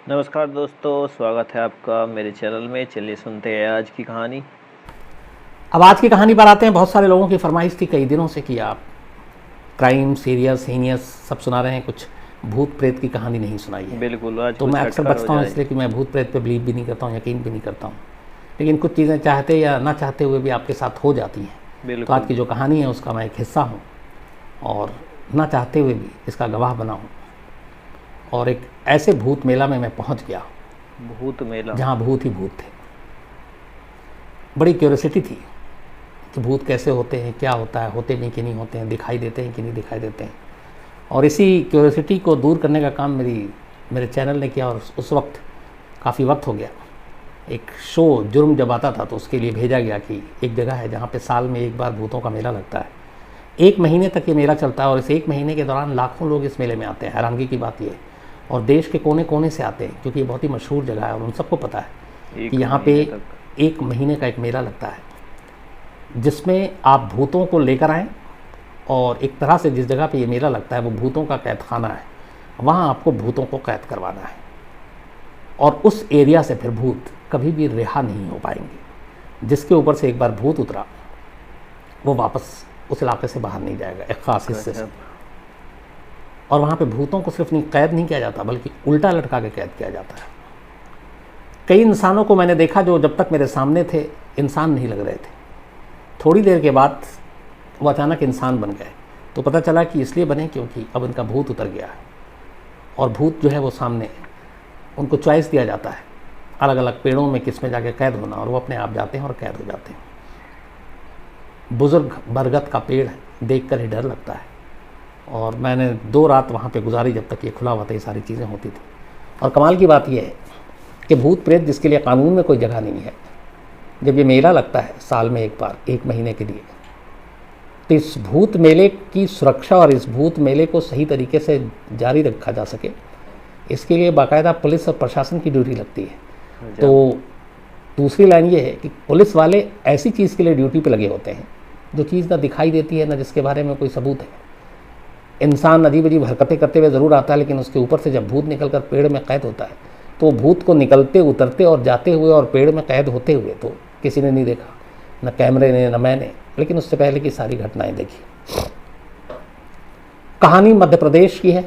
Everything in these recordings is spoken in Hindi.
नमस्कार दोस्तों, स्वागत है आपका मेरे चैनल में। चलिए सुनते हैं आज की कहानी। अब आज की कहानी पर आते हैं। बहुत सारे लोगों की फरमाइश थी कई दिनों से कि आप क्राइम सीरियस हीनियस सब सुना रहे हैं, कुछ भूत प्रेत की कहानी नहीं सुनाई है। बिल्कुल, आज तो कुछ मैं अक्सर हटकर हो बचता हूँ जाए। इसलिए कि मैं भूत प्रेत पे बिलीव भी नहीं करता हूँ, यकीन भी नहीं करता हूँ। लेकिन कुछ चीज़ें चाहते या ना चाहते हुए भी आपके साथ हो जाती हैं। तो आज बिल्कुल। की जो कहानी है उसका मैं एक हिस्सा हूँ और ना चाहते हुए भी इसका गवाह बना हूँ। और एक ऐसे भूत मेला में मैं पहुँच गया भूत मेला। जहाँ भूत ही भूत थे। बड़ी क्यूरियोसिटी थी कि भूत कैसे होते हैं, क्या होता है, होते भी कि नहीं होते हैं, दिखाई देते हैं कि नहीं दिखाई देते हैं। और इसी क्यूरियोसिटी को दूर करने का काम मेरे चैनल ने किया। और उस वक्त काफ़ी वक्त हो गया। एक शो जुर्म जब आता था तो उसके लिए भेजा गया कि एक जगह है जहाँ पे साल में एक बार भूतों का मेला लगता है। 1 महीने तक ये मेला चलता है और इस 1 महीने के दौरान लाखों लोग इस मेले में आते हैं। हैरानगी की बात ये है, और देश के कोने कोने से आते हैं क्योंकि ये बहुत ही मशहूर जगह है और उन सबको पता है कि यहाँ पे 1 महीने का एक मेला लगता है जिसमें आप भूतों को लेकर आएँ। और एक तरह से जिस जगह पे ये मेला लगता है वो भूतों का कैद खाना है, वहाँ आपको भूतों को कैद करवाना है। और उस एरिया से फिर भूत कभी भी रिहा नहीं हो पाएंगे। जिसके ऊपर से एक बार भूत उतरा वो वापस उस इलाके से बाहर नहीं जाएगा, एक ख़ास हिस्से से। और वहाँ पे भूतों को सिर्फ कैद नहीं किया जाता बल्कि उल्टा लटका के कैद किया जाता है। कई इंसानों को मैंने देखा जो जब तक मेरे सामने थे इंसान नहीं लग रहे थे, थोड़ी देर के बाद वो अचानक इंसान बन गए। तो पता चला कि इसलिए बने क्योंकि अब इनका भूत उतर गया है। और भूत जो है वो सामने, उनको चॉइस दिया जाता है अलग अलग पेड़ों में किस में जाके कैद होना, और वो अपने आप जाते हैं और कैद हो जाते हैं। बुजुर्ग बरगद का पेड़ देख कर ही डर लगता है। और मैंने 2 रात वहाँ पे गुजारी जब तक ये खुला हुआ था, ये सारी चीज़ें होती थी। और कमाल की बात यह है कि भूत प्रेत जिसके लिए कानून में कोई जगह नहीं है, जब ये मेला लगता है साल में एक बार 1 महीने के लिए, तो इस भूत मेले की सुरक्षा और इस भूत मेले को सही तरीके से जारी रखा जा सके, इसके लिए बाकायदा पुलिस और प्रशासन की ड्यूटी लगती है। तो दूसरी लाइन ये है कि पुलिस वाले ऐसी चीज़ के लिए ड्यूटी पे लगे होते हैं जो चीज़ ना दिखाई देती है, ना जिसके बारे में कोई सबूत है। इंसान अजीब अजीब हरकतें करते हुए ज़रूर आता है, लेकिन उसके ऊपर से जब भूत निकल कर पेड़ में कैद होता है तो भूत को निकलते उतरते और जाते हुए और पेड़ में कैद होते हुए तो किसी ने नहीं देखा, न कैमरे ने न मैंने, लेकिन उससे पहले की सारी घटनाएं देखी। कहानी मध्य प्रदेश की है।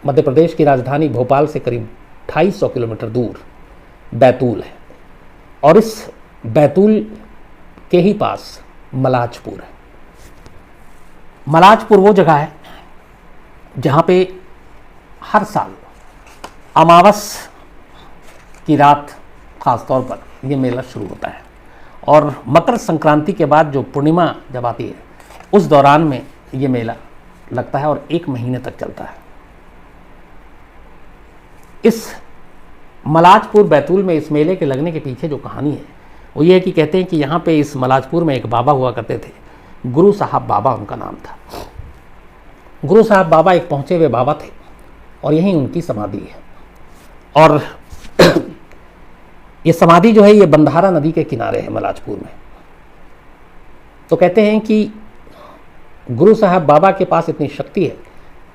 मध्य प्रदेश की राजधानी भोपाल से करीब 250 किलोमीटर दूर बैतूल है। और इस बैतूल के ही पास मलाजपुर है। मलाजपुर वो जगह है जहाँ पे हर साल अमावस की रात ख़ास तौर पर ये मेला शुरू होता है। और मकर संक्रांति के बाद जो पूर्णिमा जब आती है उस दौरान में ये मेला लगता है और 1 महीने तक चलता है। इस मलाजपुर बैतूल में इस मेले के लगने के पीछे जो कहानी है वो ये है कि कहते हैं कि यहाँ पे इस मलाजपुर में एक बाबा हुआ करते थे, गुरु साहब बाबा उनका नाम था। गुरु साहब बाबा एक पहुँचे हुए बाबा थे और यहीं उनकी समाधि है। और ये समाधि जो है ये बंधारा नदी के किनारे है मलाजपुर में। तो कहते हैं कि गुरु साहब बाबा के पास इतनी शक्ति है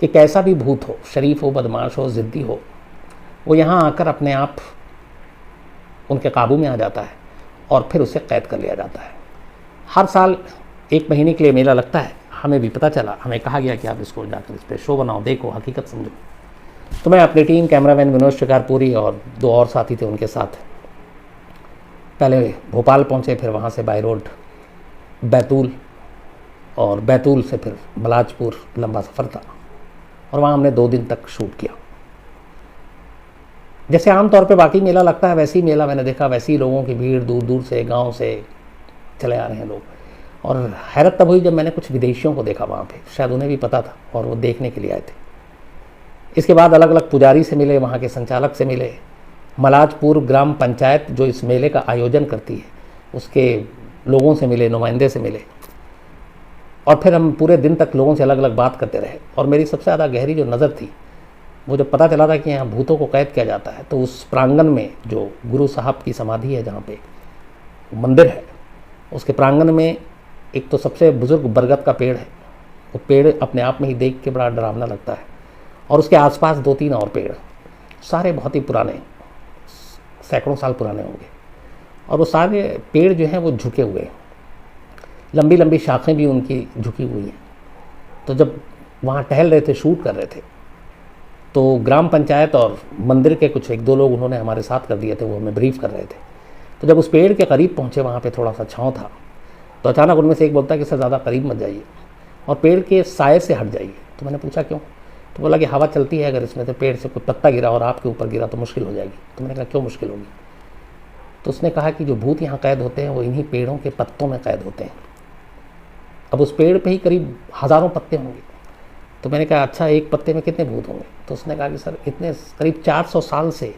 कि कैसा भी भूत हो, शरीफ हो, बदमाश हो, ज़िद्दी हो, वो यहाँ आकर अपने आप उनके काबू में आ जाता है और फिर उसे कैद कर लिया जाता है। हर साल 1 महीने के लिए मेला लगता है। हमें भी पता चला, हमें कहा गया कि आप इसको जाकर इस पर शो बनाओ, देखो, हकीकत समझो। तो मैं अपनी टीम, कैमरामैन विनोद शिकारपुरी और 2 और साथी थे उनके साथ, पहले भोपाल पहुँचे, फिर वहाँ से बाय रोड बैतूल, और बैतूल से फिर मलाजपुर। लंबा सफ़र था और वहाँ हमने 2 दिन तक शूट किया। जैसे आमतौर पे बाकी मेला लगता है वैसे ही मेला मैंने देखा, वैसे ही लोगों की भीड़, दूर दूर से, गांव से चले आ रहे हैं लोग। और हैरत तब हुई जब मैंने कुछ विदेशियों को देखा वहाँ पे, शायद उन्हें भी पता था और वो देखने के लिए आए थे। इसके बाद अलग अलग पुजारी से मिले, वहाँ के संचालक से मिले, मलाजपुर ग्राम पंचायत जो इस मेले का आयोजन करती है उसके लोगों से मिले, नुमाइंदे से मिले। और फिर हम पूरे दिन तक लोगों से अलग अलग बात करते रहे। और मेरी सबसे ज़्यादा गहरी जो नज़र थी वो जब पता चला था कि यहाँ भूतों को कैद किया जाता है, तो उस प्रांगण में जो गुरु साहब की समाधि है, जहाँ पे मंदिर है, उसके प्रांगण में एक तो सबसे बुजुर्ग बरगद का पेड़ है। वो पेड़ अपने आप में ही देख के बड़ा डरावना लगता है। और उसके आसपास 2-3 और पेड़, सारे बहुत ही पुराने, सैकड़ों साल पुराने होंगे, और वो सारे पेड़ जो हैं वो झुके हुए हैं, लंबी लंबी शाखें भी उनकी झुकी हुई हैं। तो जब वहाँ टहल रहे थे, शूट कर रहे थे, तो ग्राम पंचायत और मंदिर के कुछ एक दो लोग उन्होंने हमारे साथ कर दिए थे, वो हमें ब्रीफ कर रहे थे। तो जब उस पेड़ के करीब पहुँचे, वहाँ पे थोड़ा सा छाँव था, तो अचानक उनमें से एक बोलता है कि सर ज़्यादा करीब मत जाइए और पेड़ के साए से हट जाइए। तो मैंने पूछा क्यों? तो बोला कि हवा चलती है, अगर इसमें से पेड़ से कोई पत्ता गिरा और आपके ऊपर गिरा तो मुश्किल हो जाएगी। तो मैंने कहा क्यों मुश्किल होगी? तो उसने कहा कि जो भूत यहाँ कैद होते हैं वो इन्हीं पेड़ों के पत्तों में कैद होते हैं। अब उस पेड़ पे ही करीब हज़ारों पत्ते होंगे। तो मैंने कहा अच्छा, एक पत्ते में कितने भूत होंगे? तो उसने कहा कि सर इतने, करीब 400 साल से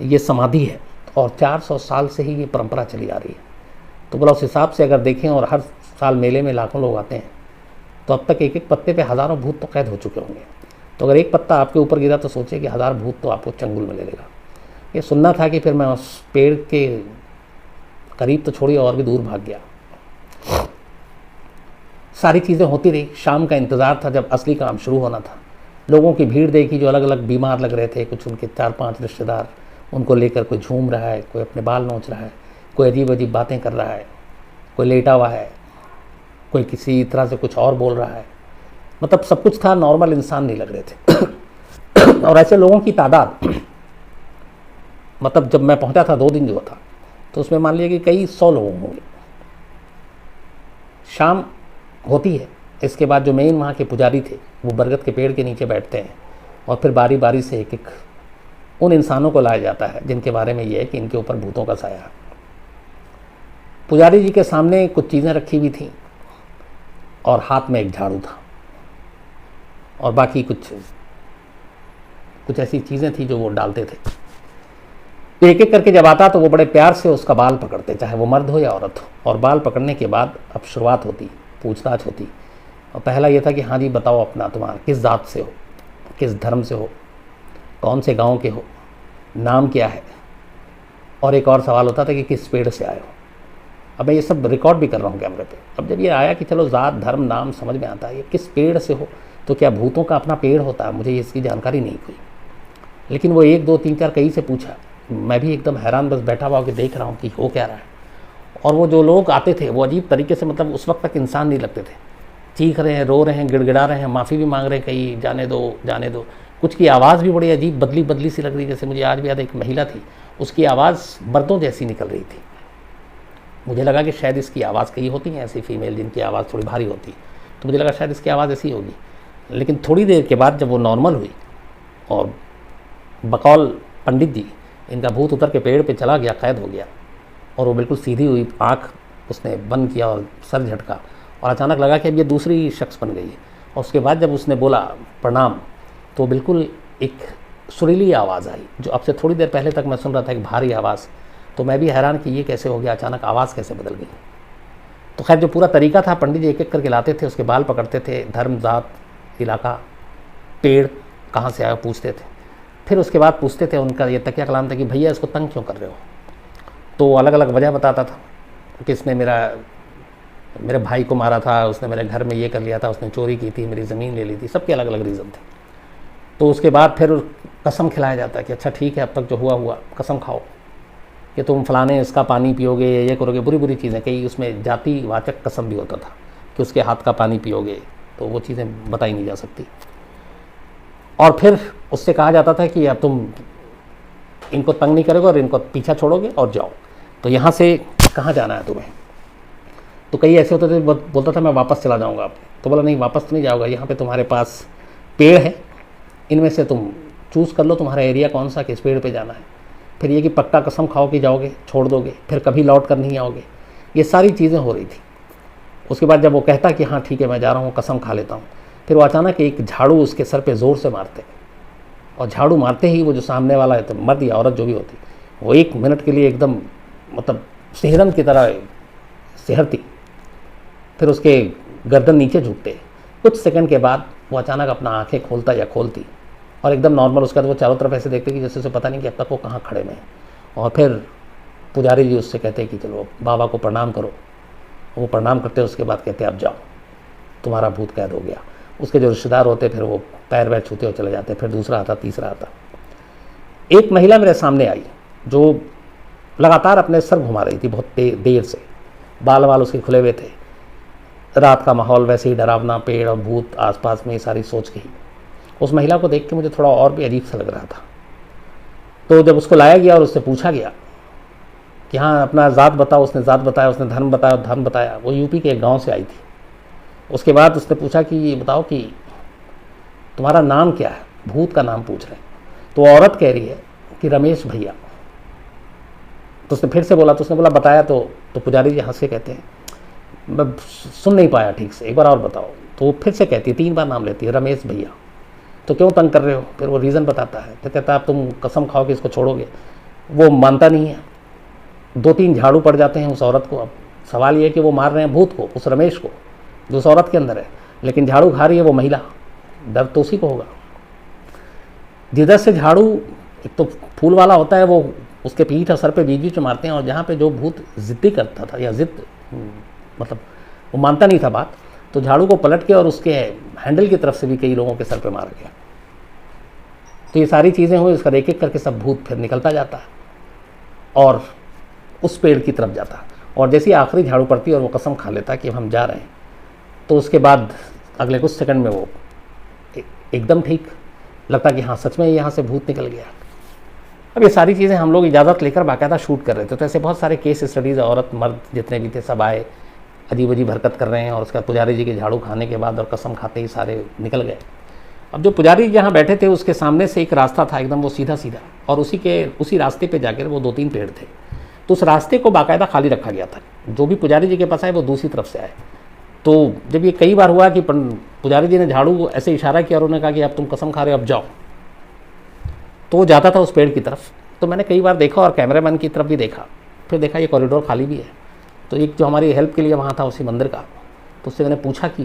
ये समाधि है और 400 साल से ही ये परंपरा चली आ रही है। तो बोला उस हिसाब से अगर देखें और हर साल मेले में लाखों लोग आते हैं, तो अब तक एक एक पत्ते पे हज़ारों भूत तो कैद हो चुके होंगे। तो अगर एक पत्ता आपके ऊपर गिरा तो सोचिए कि 1000 भूत तो आपको चंगुल में ले लेगा। ये सुनना था कि फिर मैं उस पेड़ के करीब तो छोड़िए और भी दूर भाग गया। सारी चीज़ें होती रही। शाम का इंतज़ार था जब असली काम शुरू होना था। लोगों की भीड़ देखी जो अलग अलग बीमार लग रहे थे, कुछ उनके 4-5 रिश्तेदार, उनको लेकर कोई झूम रहा है, कोई अपने बाल नोच रहा है, कोई अजीब अजीब बातें कर रहा है, कोई लेटा हुआ है, कोई किसी तरह से कुछ और बोल रहा है। मतलब सब कुछ था, नॉर्मल इंसान नहीं लग रहे थे। और ऐसे लोगों की तादाद, मतलब जब मैं पहुंचा था 2 दिन जो था, तो उसमें मान लीजिए कि कई 100 लोग होंगे। शाम होती है, इसके बाद जो मेन वहाँ के पुजारी थे वो बरगद के पेड़ के नीचे बैठते हैं और फिर बारी बारी से एक एक उन इंसानों को लाया जाता है जिनके बारे में ये है कि इनके ऊपर भूतों का साया है। पुजारी जी के सामने कुछ चीज़ें रखी हुई थी और हाथ में एक झाड़ू था और बाकी कुछ ऐसी चीज़ें थी जो वो डालते थे। तो एक एक करके जब आता तो वो बड़े प्यार से उसका बाल पकड़ते, चाहे वो मर्द हो या औरत हो। और बाल पकड़ने के बाद अब शुरुआत होती, पूछताछ होती। और पहला ये था कि हाँ जी बताओ अपना, तुम्हारा किस जात से हो, किस धर्म से हो, कौन से गांव के हो, नाम क्या है। और एक और सवाल होता था कि किस पेड़ से आए हो। अब मैं ये सब रिकॉर्ड भी कर रहा हूँ कैमरे पे। अब जब ये आया कि चलो जात धर्म नाम समझ में आता है, ये किस पेड़ से हो, तो क्या भूतों का अपना पेड़ होता है? मुझे इसकी जानकारी नहीं हुई। लेकिन वो 1 2 3 4 कई से पूछा। मैं भी एकदम हैरान बस बैठा हुआ कि देख रहा हूँ कि हो क्या रहा है। और वो जो लोग आते थे वो अजीब तरीके से, मतलब उस वक्त तक इंसान नहीं लगते थे। चीख रहे हैं, रो रहे हैं, गिड़गिड़ा रहे हैं, माफ़ी भी मांग रहे हैं, कहीं जाने दो जाने दो। कुछ की आवाज़ भी बड़ी अजीब बदली बदली सी लग रही। जैसे मुझे आज भी याद, एक महिला थी, उसकी आवाज़ मर्दों जैसी निकल रही थी। मुझे लगा कि शायद इसकी आवाज़ कई होती हैं ऐसी फीमेल जिनकी आवाज़ थोड़ी भारी होती है, तो मुझे लगा शायद इसकी आवाज़ ऐसी होगी। लेकिन थोड़ी देर के बाद जब वो नॉर्मल हुई और बकौल पंडित जी, इनका भूत उतर के पेड़ पे चला गया, कैद हो गया और वो बिल्कुल सीधी हुई, आँख उसने बंद किया और सर झटका और अचानक लगा कि अब ये दूसरी शख्स बन गई है। और उसके बाद जब उसने बोला प्रणाम, तो बिल्कुल एक सुरीली आवाज़ आई जो अब से थोड़ी देर पहले तक मैं सुन रहा था, एक भारी आवाज़। तो मैं भी हैरान कि ये कैसे हो गया, अचानक आवाज़ कैसे बदल गई। तो खैर जो पूरा तरीका था, पंडित जी एक एक करके लाते थे, उसके बाल पकड़ते थे, धर्म जात इलाका पेड़ कहाँ से आया पूछते थे। फिर उसके बाद पूछते थे, उनका ये तकिया कलाम था कि भैया इसको तंग क्यों कर रहे हो। तो वो अलग अलग वजह बताता था कि इसने मेरे भाई को मारा था, उसने मेरे घर में ये कर लिया था, उसने चोरी की थी, मेरी ज़मीन ले ली थी, सबके अलग अलग रीज़न थे। तो उसके बाद फिर कसम खिलाया जाता है कि अच्छा ठीक है, अब तक जो हुआ हुआ, कसम खाओ कि तुम फलाने इसका पानी पियोगे, ये करोगे, बुरी बुरी चीज़ें। कई उसमें जातिवाचक कसम भी होता था कि उसके हाथ का पानी पियोगे, तो वो चीज़ें बताई नहीं जा सकती। और फिर उससे कहा जाता था कि अब तुम इनको तंग नहीं करोगे और इनको पीछा छोड़ोगे और जाओ। तो यहाँ से कहाँ जाना है तुम्हें? तो कई ऐसे होते थे, बोलता था मैं वापस चला जाऊँगा। आप तो बोला नहीं, वापस तो नहीं जाओगा, यहाँ पे तुम्हारे पास पेड़ है, इनमें से तुम चूज़ कर लो तुम्हारा एरिया कौन सा, किस पेड़ पे जाना है। फिर ये कि पक्का कसम खाओ कि जाओगे, छोड़ दोगे, फिर कभी लौट कर नहीं आओगे। ये सारी चीज़ें हो रही थी। उसके बाद जब वो कहता कि हाँ ठीक है मैं जा रहा हूँ, कसम खा लेता हूँ, फिर वो अचानक एक झाड़ू उसके सर पे ज़ोर से मारते और झाड़ू मारते ही वो जो सामने वाला है, तो मर्द या औरत जो भी होती, वो 1 मिनट के लिए एकदम मतलब सिहरन की तरह सिहरती। फिर उसके गर्दन नीचे झुकते। कुछ सेकंड के बाद वो अचानक अपना आंखें खोलता या खोलती और एकदम नॉर्मल। उसके बाद वो चारों तरफ ऐसे देखते कि जैसे उसे पता नहीं कि अब तक वो कहाँ खड़े में। और फिर पुजारी जी उससे कहते कि चलो बाबा को प्रणाम करो। वो प्रणाम करते, उसके बाद कहते अब जाओ, तुम्हारा भूत कैद हो गया। उसके जो रिश्तेदार होते फिर वो पैर वैर छूते और चले जाते। फिर दूसरा आता, तीसरा आता। एक महिला मेरे सामने आई जो लगातार अपने सर घुमा रही थी बहुत देर से, बाल वाल उसके खुले हुए थे, रात का माहौल वैसे ही डरावना, पेड़ और भूत आसपास में, ये सारी सोच के ही उस महिला को देख के मुझे थोड़ा और भी अजीब सा लग रहा था। तो जब उसको लाया गया और उससे पूछा गया कि हाँ अपना ज़ात बताओ, उसने ज़ात बताया, उसने धर्म बताया, धर्म बताया। वो यूपी के एक गांव से आई थी। उसके बाद उसने पूछा कि ये बताओ कि तुम्हारा नाम क्या है, भूत का नाम पूछ रहे हैं। तो औरत कह रही है कि रमेश भैया। तो उसने फिर से बोला, तो उसने बोला बताया तो पुजारी जी हंस के कहते हैं मैं सुन नहीं पाया ठीक से, एक बार और बताओ। तो वो फिर से कहती है, 3 बार नाम लेती है, रमेश भैया। तो क्यों तंग कर रहे हो? फिर वो रीज़न बताता है, तो कहता है आप तुम कसम खाओ कि इसको छोड़ोगे। वो मानता नहीं है। 2-3 झाड़ू पड़ जाते हैं उस औरत को। अब सवाल ये है कि वो मार रहे हैं भूत को, उस रमेश को जो उस औरत के अंदर है, लेकिन झाड़ू खा रही है वो महिला। डर तो उसी को होगा। जिधर से झाड़ू एक तो फूल वाला होता है, वो उसके पीठ और सर पे बीच बीच में मारते हैं, और जहाँ पे जो भूत जिद्दी करता था या जिद मतलब वो मानता नहीं था बात, तो झाड़ू को पलट के और उसके हैंडल की तरफ से भी कई लोगों के सर पे मारा गया। तो ये सारी चीज़ें हुई, इसका एक एक करके सब भूत फिर निकलता जाता है और उस पेड़ की तरफ जाता है। और जैसे ही आखिरी झाड़ू पड़ती है और वो कसम खा लेता कि हम जा रहे हैं, तो उसके बाद अगले कुछ सेकंड में वो एकदम ठीक लगता कि हाँ सच में यहाँ से भूत निकल गया। अब ये सारी चीज़ें हम लोग इजाज़त लेकर बाकायदा शूट कर रहे थे। तो ऐसे बहुत सारे केस स्टडीज़, औरत मर्द जितने भी थे सब आए, अजीब अजीब हरकत कर रहे हैं, और उसका पुजारी जी के झाड़ू खाने के बाद और कसम खाते ही सारे निकल गए। अब जो पुजारी जी यहाँ बैठे थे उसके सामने से एक रास्ता था एकदम वो सीधा सीधा, और उसी रास्ते पे जाकर वो 2-3 पेड़ थे। तो उस रास्ते को बाकायदा खाली रखा गया था। जो भी पुजारी जी के पास आए वो दूसरी तरफ से आए। तो जब ये कई बार हुआ कि पुजारी जी ने झाड़ू को ऐसे इशारा किया और उन्होंने कहा कि अब तुम कसम खा रहे हो अब जाओ, तो वो जाता था उस पेड़ की तरफ। तो मैंने कई बार देखा और कैमरामैन की तरफ भी देखा, फिर देखा ये कॉरिडोर खाली भी है। तो एक जो हमारी हेल्प के लिए वहाँ था उसी मंदिर का, तो उससे मैंने पूछा कि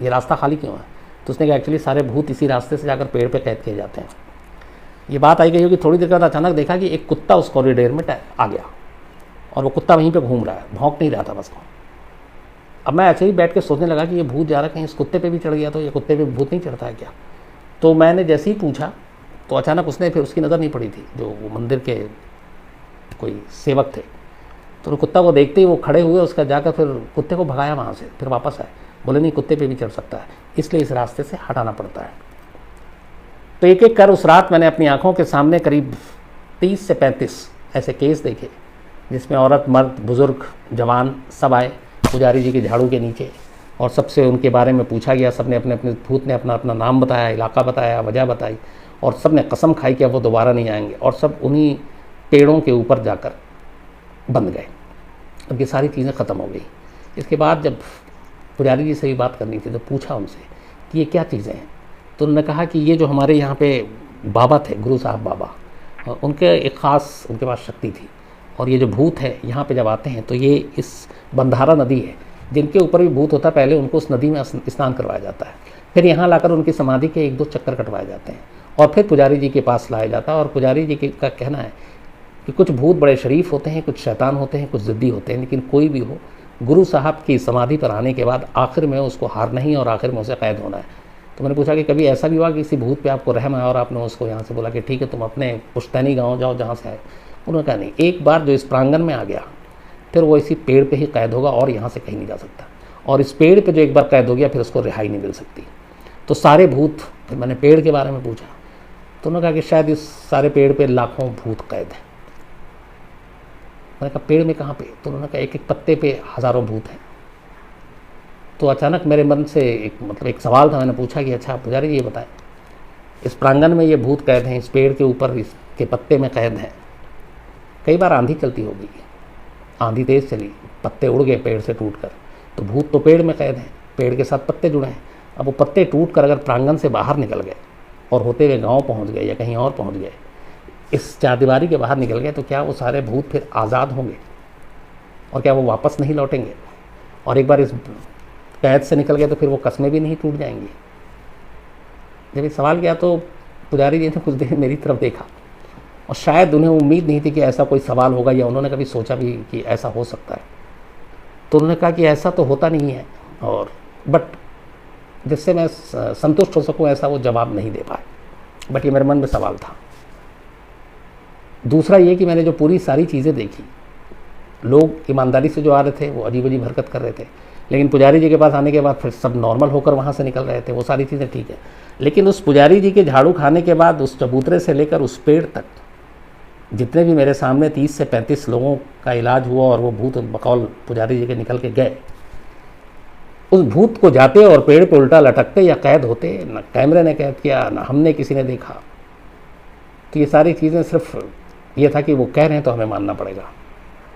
ये रास्ता खाली क्यों है। तो उसने कहा एक्चुअली सारे भूत इसी रास्ते से जाकर पेड़ पे कैद किए जाते हैं। ये बात आई गई होगी। थोड़ी देर बाद अचानक देखा कि एक कुत्ता उस कॉरिडोर में आ गया, और वो कुत्ता वहीं पे घूम रहा है, भौंक नहीं रहा था बस। अब मैं ऐसे ही बैठ के सोचने लगा कि ये भूत जा रहा है, कहीं इस कुत्ते पे भी चढ़ गया तो ये कुत्ते पे भूत नहीं चढ़ता है क्या। तो मैंने जैसे ही पूछा तो अचानक उसने, फिर उसकी नज़र नहीं पड़ी थी, जो वो मंदिर के कोई सेवक थे, तो कुत्ता को देखते ही वो खड़े हुए, उसका जाकर फिर कुत्ते को भगाया वहाँ से, फिर वापस आए, बोले नहीं कुत्ते पे भी चढ़ सकता है, इसलिए इस रास्ते से हटाना पड़ता है। तो एक एक कर उस रात मैंने अपनी आंखों के सामने करीब 30 से 35 ऐसे केस देखे, जिसमें औरत मर्द बुज़ुर्ग जवान सब आए पुजारी जी के झाड़ू के नीचे, और सबसे उनके बारे में पूछा गया। सब ने अपने अपने भूत ने अपना अपना नाम बताया, इलाका बताया, वजह बताई, और सब ने कसम खाई कि अब वो दोबारा नहीं आएंगे, और सब उन्हीं पेड़ों के ऊपर जाकर बंद गए। अब ये सारी चीज़ें ख़त्म हो गई। इसके बाद जब पुजारी जी से भी बात करनी थी तो पूछा उनसे कि ये क्या चीज़ें हैं। तो उन्होंने कहा कि ये जो हमारे यहाँ पे बाबा थे, गुरु साहब बाबा, उनके एक ख़ास उनके पास शक्ति थी, और ये जो भूत है यहाँ पे जब आते हैं तो ये इस बंधारा नदी है जिनके ऊपर भी भूत होता है, पहले उनको उस नदी में स्नान करवाया जाता है, फिर यहाँ लाकर उनकी समाधि के 1-2 चक्कर कटवाए जाते हैं, और फिर पुजारी जी के पास लाया जाता है। और पुजारी जी का कहना है कि कुछ भूत बड़े शरीफ होते हैं, कुछ शैतान होते हैं, कुछ ज़िद्दी होते हैं, लेकिन कोई भी हो गुरु साहब की समाधि पर आने के बाद आखिर में उसको हारना ही और आखिर में उसे कैद होना है। तो मैंने पूछा कि कभी ऐसा भी हुआ कि किसी भूत पे आपको रहम आया और आपने उसको यहाँ से बोला कि ठीक है तुम अपने पुश्तैनी गाँव जाओ जहाँ से आए। उन्होंने कहा नहीं, एक बार जो इस प्रांगण में आ गया फिर वो इसी पेड़ पे ही कैद होगा और यहाँ से कहीं नहीं जा सकता, और इस पेड़ पे जो एक बार कैद हो गया फिर उसको रिहाई नहीं मिल सकती। तो सारे भूत, फिर मैंने पेड़ के बारे में पूछा तो उन्होंने कहा कि शायद इस सारे पेड़ पे लाखों भूत कैद हैं। मैंने कहा पेड़ में कहाँ पे? तो उन्होंने कहा एक एक पत्ते पे हज़ारों भूत हैं। तो अचानक मेरे मन से एक सवाल था। मैंने पूछा कि अच्छा पुजारी जी ये बताएं, इस प्रांगण में ये भूत कैद हैं, इस पेड़ के ऊपर इसके पत्ते में कैद हैं, कई बार आंधी चलती होगी, आंधी तेज़ चली, पत्ते उड़ गए पेड़ से टूट कर, तो भूत तो पेड़ में कैद हैं, पेड़ के साथ पत्ते जुड़े हैं। अब वो पत्ते टूट कर अगर प्रांगण से बाहर निकल गए और होते हुए गांव पहुंच गए या कहीं और पहुंच गए, इस चारदीवारी के बाहर निकल गए, तो क्या वो सारे भूत फिर आज़ाद होंगे और क्या वो वापस नहीं लौटेंगे? और एक बार इस कैद से निकल गए तो फिर वो कस्में भी नहीं टूट जाएंगी? जब ये सवाल किया तो पुजारी जी ने कुछ देर मेरी तरफ देखा, और शायद उन्हें उम्मीद नहीं थी कि ऐसा कोई सवाल होगा या उन्होंने कभी सोचा भी कि ऐसा हो सकता है। तो उन्होंने कहा कि ऐसा तो होता नहीं है, और बट जिससे मैं संतुष्ट हो सकूं ऐसा वो जवाब नहीं दे पाए, बट ये मेरे मन में सवाल था। दूसरा ये कि मैंने जो पूरी सारी चीज़ें देखी, लोग ईमानदारी से जो आ रहे थे वो अजीब अजीब हरकत कर रहे थे, लेकिन पुजारी जी के पास आने के बाद फिर सब नॉर्मल होकर वहाँ से निकल रहे थे, वो सारी चीज़ें ठीक है। लेकिन उस पुजारी जी के झाड़ू खाने के बाद उस चबूतरे से लेकर उस पेड़ तक जितने भी मेरे सामने 30 से 35 लोगों का इलाज हुआ और वो भूत बकौल पुजारी जी के निकल के गए, उस भूत को जाते और पेड़ पे उल्टा लटकते या कैद होते, न कैमरे ने कैद किया, न हमने किसी ने देखा। तो ये सारी चीज़ें सिर्फ ये था कि वो कह रहे हैं तो हमें मानना पड़ेगा,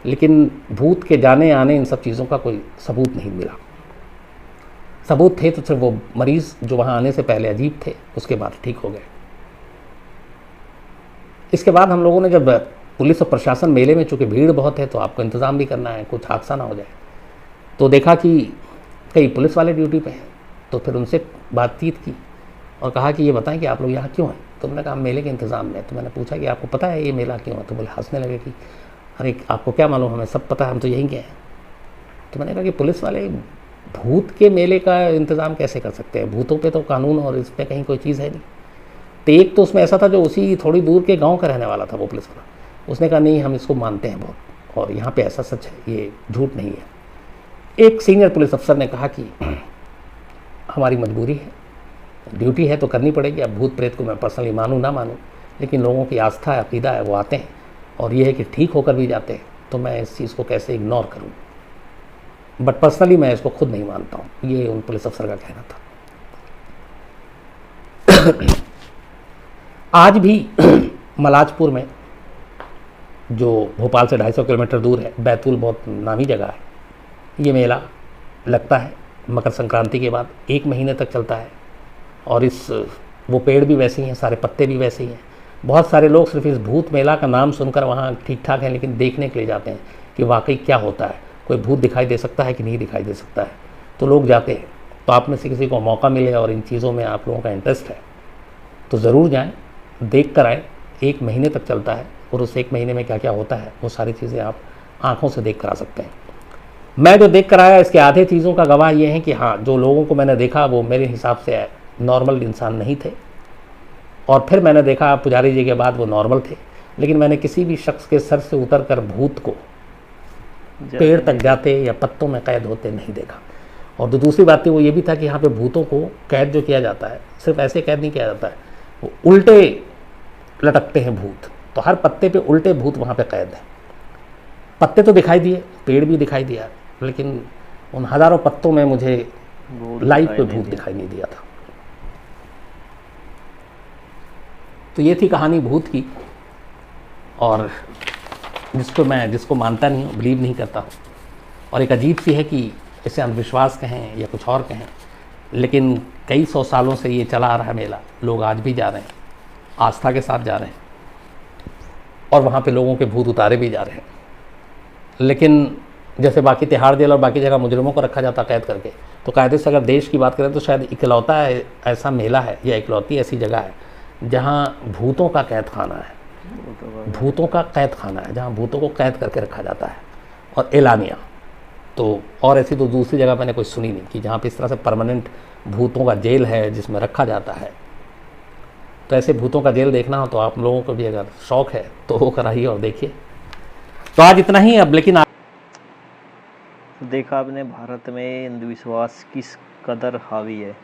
लेकिन भूत के जाने आने इन सब चीज़ों का कोई सबूत नहीं मिला। सबूत थे तो सिर्फ वो मरीज़ जो वहाँ आने से पहले अजीब थे, उसके बाद ठीक हो गए। इसके बाद हम लोगों ने जब पुलिस और प्रशासन, मेले में चूँकि भीड़ बहुत है तो आपको इंतज़ाम भी करना है, कुछ हादसा ना हो जाए, तो देखा कि कई पुलिस वाले ड्यूटी पे हैं, तो फिर उनसे बातचीत की और कहा कि ये बताएं कि आप लोग यहाँ क्यों हैं। तो उन्होंने कहा मेले के इंतज़ाम में। तो मैंने पूछा कि आपको पता है ये मेला क्यों है? तो बोले, हंसने लगे कि अरे आपको क्या मालूम, हमें सब पता है, हम तो यहीं के हैं। तो मैंने कहा कि पुलिस वाले भूत के मेले का इंतज़ाम कैसे कर सकते हैं? भूतों पे तो कानून और इस पर कहीं कोई चीज़ है नहीं। तो एक तो उसमें ऐसा था जो उसी थोड़ी दूर के गांव का रहने वाला था वो पुलिस वाला, उसने कहा नहीं हम इसको मानते हैं बहुत, और यहाँ पे ऐसा सच है, ये झूठ नहीं है। एक सीनियर पुलिस अफसर ने कहा कि हमारी मजबूरी है, ड्यूटी है तो करनी पड़ेगी। अब भूत प्रेत को मैं पर्सनली मानूँ ना मानूँ, लेकिन लोगों की आस्था है, अकीदा है, वो आते हैं और ये है कि ठीक होकर भी जाते हैं, तो मैं इस चीज़ को कैसे इग्नोर करूँ। बट पर्सनली मैं इसको खुद नहीं मानता हूँ, ये उन पुलिस अफसर का कहना था। आज भी मलाजपुर में, जो भोपाल से 250 किलोमीटर दूर है, बैतूल बहुत नामी जगह है, ये मेला लगता है मकर संक्रांति के बाद, 1 महीने तक चलता है। और वो पेड़ भी वैसे ही हैं, सारे पत्ते भी वैसे ही हैं। बहुत सारे लोग सिर्फ इस भूत मेला का नाम सुनकर वहाँ ठीक ठाक हैं, लेकिन देखने के लिए जाते हैं कि वाकई क्या होता है, कोई भूत दिखाई दे सकता है कि नहीं दिखाई दे सकता है, तो लोग जाते हैं। तो आप में से किसी को मौका मिले और इन चीज़ों में आप लोगों का इंटरेस्ट है तो ज़रूर जाएँ, देख कर आए। 1 महीने तक चलता है और उस 1 महीने में क्या क्या होता है वो सारी चीज़ें आप आँखों से देख कर आ सकते हैं। मैं जो देख कर आया इसके आधे चीज़ों का गवाह ये है कि हाँ, जो लोगों को मैंने देखा वो मेरे हिसाब से नॉर्मल इंसान नहीं थे, और फिर मैंने देखा पुजारी जी के बाद वो नॉर्मल थे, लेकिन मैंने किसी भी शख्स के सर से उतर कर भूत को पेड़ तक जाते या पत्तों में कैद होते नहीं देखा। और जो दूसरी बात थी वो ये भी था कि यहाँ पे भूतों को कैद जो किया जाता है, सिर्फ ऐसे कैद नहीं किया जाता है, वो उल्टे लटकते हैं भूत, तो हर पत्ते पे उल्टे भूत वहाँ पे कैद है। पत्ते तो दिखाई दिए, पेड़ भी दिखाई दिया, लेकिन उन हज़ारों पत्तों में मुझे लाइव कोई भूत दिखाई नहीं दिया था। तो ये थी कहानी भूत की, और जिसको मानता नहीं हूँ, बिलीव नहीं करता हूँ, और एक अजीब सी है कि इसे अंधविश्वास कहें या कुछ और कहें, लेकिन कई 100 सालों से ये चला आ रहा है मेला, लोग आज भी जा रहे हैं, आस्था के साथ जा रहे हैं, और वहाँ पे लोगों के भूत उतारे भी जा रहे हैं। लेकिन जैसे बाकी तिहाड़ जेल और बाकी जगह मुजरिमों को रखा जाता कैद करके, तो कायदे से अगर देश की बात करें तो शायद इकलौता ऐसा मेला है या इकलौती ऐसी जगह है जहाँ भूतों का कैद खाना है, भूतों का कैद खाना है, जहाँ भूतों को कैद करके रखा जाता है, और एलानिया। तो और ऐसी तो दूसरी जगह मैंने कोई सुनी नहीं कि जहाँ पे इस तरह से परमानेंट भूतों का जेल है जिसमें रखा जाता है। तो ऐसे भूतों का जेल देखना हो तो आप लोगों को भी अगर शौक़ है तो वो कराइए और देखिए। तो आज इतना ही अब, लेकिन देखा आपने भारत में अंधविश्वास किस कदर हावी है।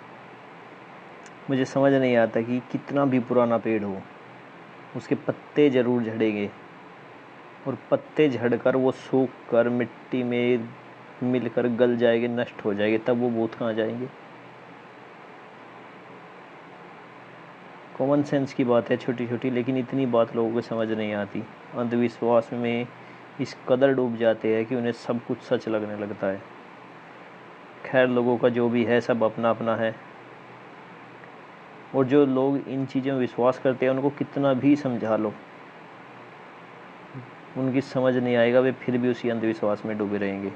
मुझे समझ नहीं आता कि कितना भी पुराना पेड़ हो उसके पत्ते ज़रूर झड़ेंगे, और पत्ते झड़कर वो सूख कर मिट्टी में मिलकर गल जाएंगे, नष्ट हो जाएंगे, तब वो भूत कहाँ जाएंगे। कॉमन सेंस की बात है छोटी छोटी, लेकिन इतनी बात लोगों को समझ नहीं आती। अंधविश्वास में इस कदर डूब जाते हैं कि उन्हें सब कुछ सच लगने लगता है। खैर, लोगों का जो भी है सब अपना अपना है, और जो लोग इन चीज़ों में विश्वास करते हैं उनको कितना भी समझा लो उनकी समझ नहीं आएगा, वे फिर भी उसी अंधविश्वास में डूबे रहेंगे।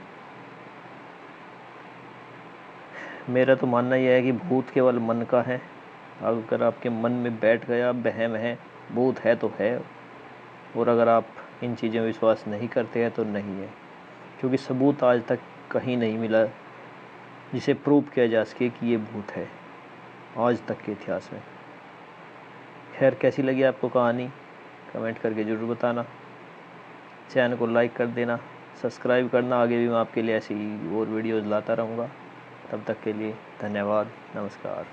मेरा तो मानना यह है कि भूत केवल मन का है। अगर आपके मन में बैठ गया वहम है, भूत है तो है, और अगर आप इन चीज़ों में विश्वास नहीं करते हैं तो नहीं है, क्योंकि सबूत आज तक कहीं नहीं मिला जिसे प्रूव किया जा सके कि ये भूत है, आज तक के इतिहास में। खैर, कैसी लगी आपको कहानी कमेंट करके ज़रूर बताना। चैनल को लाइक कर देना, सब्सक्राइब करना। आगे भी मैं आपके लिए ऐसी और वीडियोज़ लाता रहूँगा। तब तक के लिए धन्यवाद, नमस्कार।